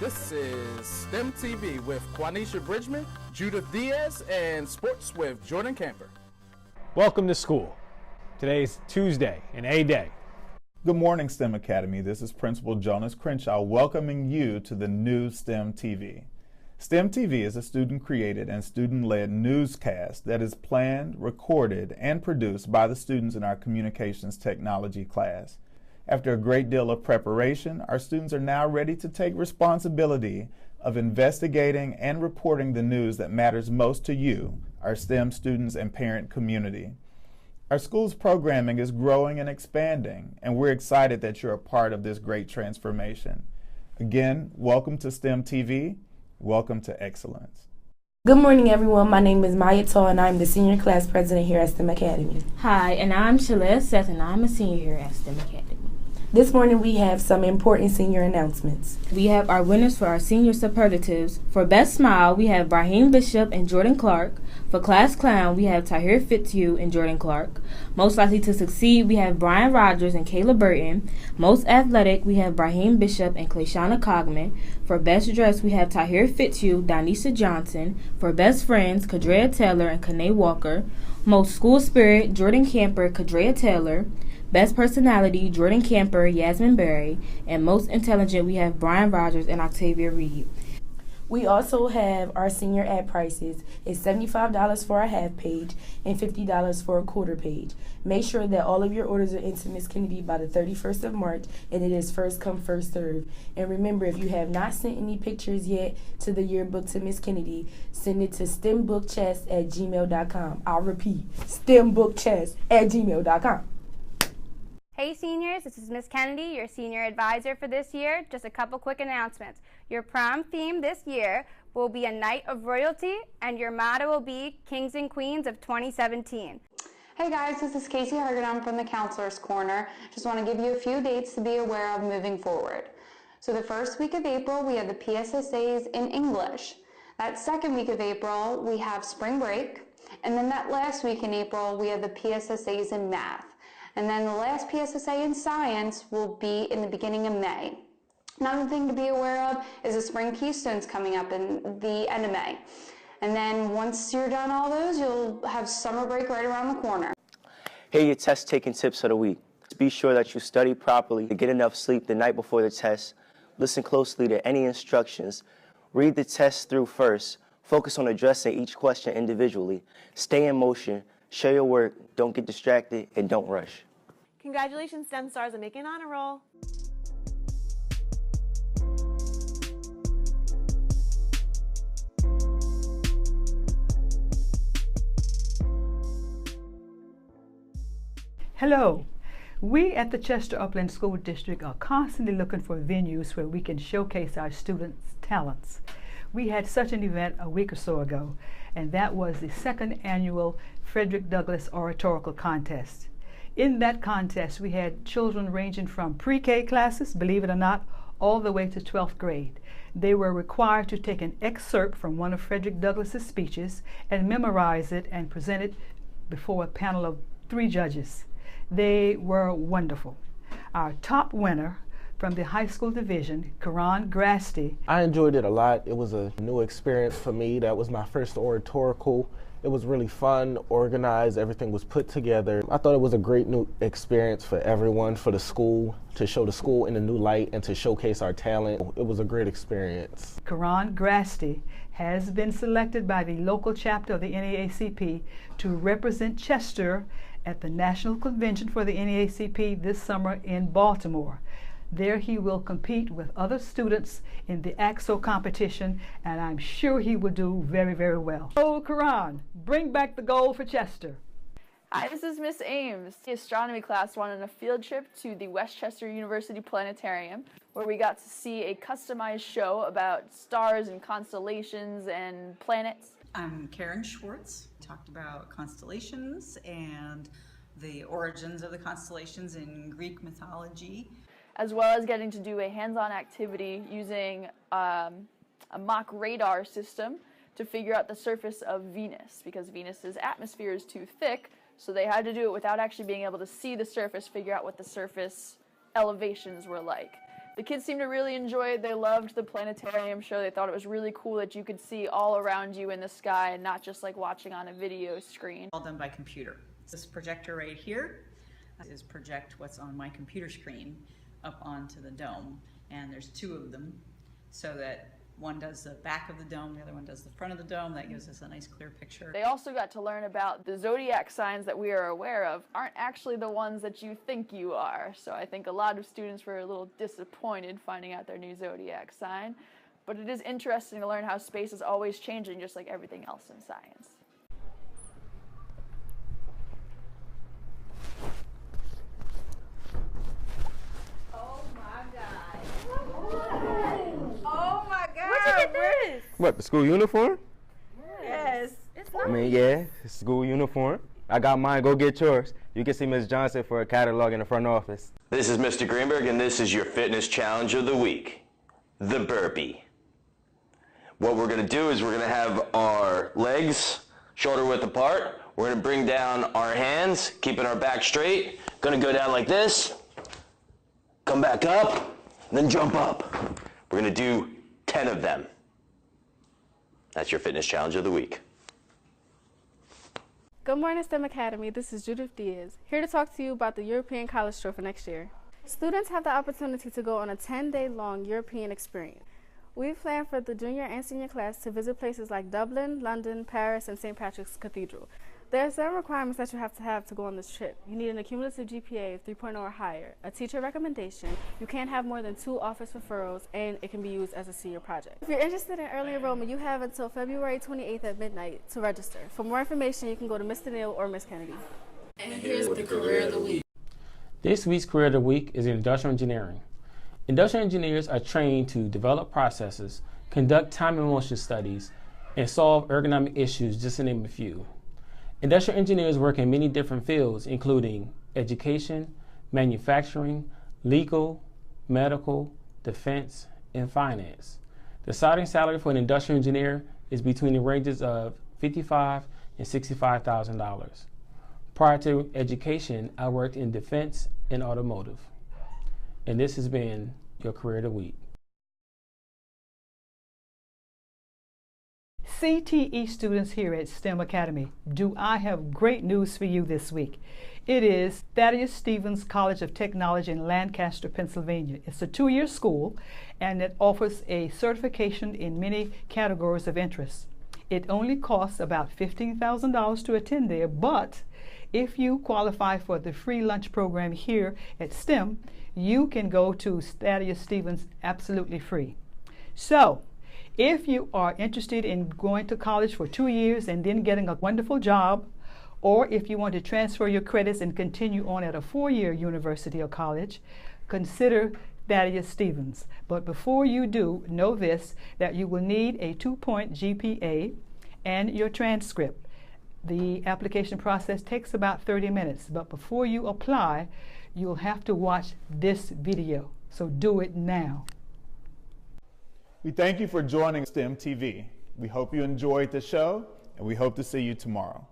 This is STEM TV with Quanisha Bridgman, Judith Diaz, and Sports with Jordan Camper. Welcome to school. Today's Tuesday, an A day. Good morning, STEM Academy. This is Principal Jonas Crenshaw welcoming you to the new STEM TV. STEM TV is a student-created and student-led newscast that is planned, recorded, and produced by the students in our communications technology class. After a great deal of preparation, our students are now ready to take responsibility of investigating and reporting the news that matters most to you, our STEM students and parent community. Our school's programming is growing and expanding, and we're excited that you're a part of this great transformation. Again, welcome to STEM TV. Welcome to excellence. Good morning, everyone. My name is Maya Tall, and I'm the senior class president here at STEM Academy. Hi, and I'm Shalea Seth, and I'm a senior here at STEM Academy. This morning we have some important senior announcements. We have our winners for our senior superlatives. For Best Smile, we have Brahim Bishop and Jordan Clark. For Class Clown, we have Tahir Fitzhugh and Jordan Clark. Most Likely to Succeed, we have Brian Rogers and Kayla Burton. Most Athletic, we have Brahim Bishop and Clayshana Cogman. For Best Dressed, we have Tahir Fitzhugh, Donisha Johnson. For Best Friends, Kadrea Taylor and Kanae Walker. Most School Spirit, Jordan Camper, Kadrea Taylor. Best Personality, Jordan Camper, Yasmin Berry. And Most Intelligent, we have Brian Rogers and Octavia Reed. We also have our senior ad prices. It's $75 for a half page and $50 for a quarter page. Make sure that all of your orders are into Miss Kennedy by the 31st of March, and it is first come, first serve. And remember, if you have not sent any pictures yet to the yearbook to Miss Kennedy, send it to stembookchest@gmail.com. I'll repeat, stembookchest@gmail.com. Hey seniors, this is Miss Kennedy, your senior advisor for this year. Just a couple quick announcements. Your prom theme this year will be a night of royalty, and your motto will be Kings and Queens of 2017. Hey guys, this is Casey Hargadon from the Counselor's Corner. Just want to give you a few dates to be aware of moving forward. So the first week of April, we have the PSSAs in English. That second week of April, we have spring break. And then that last week in April, we have the PSSAs in math. And then the last PSSA in science will be in the beginning of May. Another thing to be aware of is the spring keystones coming up in the end of May. And then once you're done all those, you'll have summer break right around the corner. Here are your test-taking tips of the week. Be sure that you study properly, get enough sleep the night before the test, listen closely to any instructions, read the test through first, focus on addressing each question individually, stay in motion, share your work, don't get distracted, and don't rush. Congratulations, STEM stars, on making an honor roll. Hello. We at the Chester Upland School District are constantly looking for venues where we can showcase our students' talents. We had such an event a week or so ago, and that was the second annual Frederick Douglass Oratorical Contest. In that contest, we had children ranging from pre-K classes, believe it or not, all the way to 12th grade. They were required to take an excerpt from one of Frederick Douglass's speeches and memorize it and present it before a panel of 3 judges. They were wonderful. Our top winner from the high school division, Karan Grasty. I enjoyed it a lot. It was a new experience for me. That was my first oratorical. It was really fun, organized, everything was put together. I thought it was a great new experience for everyone, for the school, to show the school in a new light and to showcase our talent. It was a great experience. Karan Grasty has been selected by the local chapter of the NAACP to represent Chester at the National Convention for the NAACP this summer in Baltimore. There he will compete with other students in the AXO competition, and I'm sure he will do very, very well. Oh, Karan, bring back the gold for Chester. Hi, this is Miss Ames. The astronomy class went on a field trip to the Westchester University Planetarium, where we got to see a customized show about stars and constellations and planets. I'm Karen Schwartz. We talked about constellations and the origins of the constellations in Greek mythology, as well as getting to do a hands-on activity using a mock radar system to figure out the surface of Venus, because Venus's atmosphere is too thick, so they had to do it without actually being able to see the surface, figure out what the surface elevations were like. The kids seemed to really enjoy it. They loved the planetarium show. They thought it was really cool that you could see all around you in the sky and not just like watching on a video screen. All done by computer. This projector right here is project what's on my computer screen up onto the dome. And there's two of them, so that one does the back of the dome, the other one does the front of the dome. That gives us a nice clear picture. They also got to learn about the zodiac signs that we are aware of aren't actually the ones that you think you are. So I think a lot of students were a little disappointed finding out their new zodiac sign. But it is interesting to learn how space is always changing, just like everything else in science. Where'd you get this? What, the school uniform? Yes. It's nice. I mean, yeah, it's school uniform. I got mine, go get yours. You can see Ms. Johnson for a catalog in the front office. This is Mr. Greenberg, and this is your fitness challenge of the week, the burpee. What we're gonna do is we're gonna have our legs shoulder width apart. We're gonna bring down our hands, keeping our back straight. Gonna go down like this, come back up, then jump up. We're gonna do 10 of them. That's your fitness challenge of the week. Good morning, STEM Academy. This is Judith Diaz, here to talk to you about the European College Tour for next year. Students have the opportunity to go on a 10-day-long European experience. We've planned for the junior and senior class to visit places like Dublin, London, Paris, and St. Patrick's Cathedral. There are some requirements that you have to go on this trip. You need an accumulative GPA of 3.0 or higher, a teacher recommendation, you can't have more than 2 office referrals, and it can be used as a senior project. If you're interested in early enrollment, you have until February 28th at midnight to register. For more information, you can go to Mr. Neal or Ms. Kennedy. And here's the career of the week. This week's career of the week is in industrial engineering. Industrial engineers are trained to develop processes, conduct time and motion studies, and solve ergonomic issues, just to name a few. Industrial engineers work in many different fields, including education, manufacturing, legal, medical, defense, and finance. The starting salary for an industrial engineer is between the ranges of $55,000 and $65,000. Prior to education, I worked in defense and automotive. And this has been your career of the week. CTE students here at STEM Academy, do I have great news for you this week. It is Thaddeus Stevens College of Technology in Lancaster, Pennsylvania. It's a 2-year school, and it offers a certification in many categories of interest. It only costs about $15,000 to attend there, but if you qualify for the free lunch program here at STEM, you can go to Thaddeus Stevens absolutely free. So, if you are interested in going to college for 2 years and then getting a wonderful job, or if you want to transfer your credits and continue on at a 4-year university or college, consider Thaddeus Stevens. But before you do, know this, that you will need a 2-point GPA and your transcript. The application process takes about 30 minutes, but before you apply, you'll have to watch this video. So do it now. We thank you for joining STEM TV. We hope you enjoyed the show, and we hope to see you tomorrow.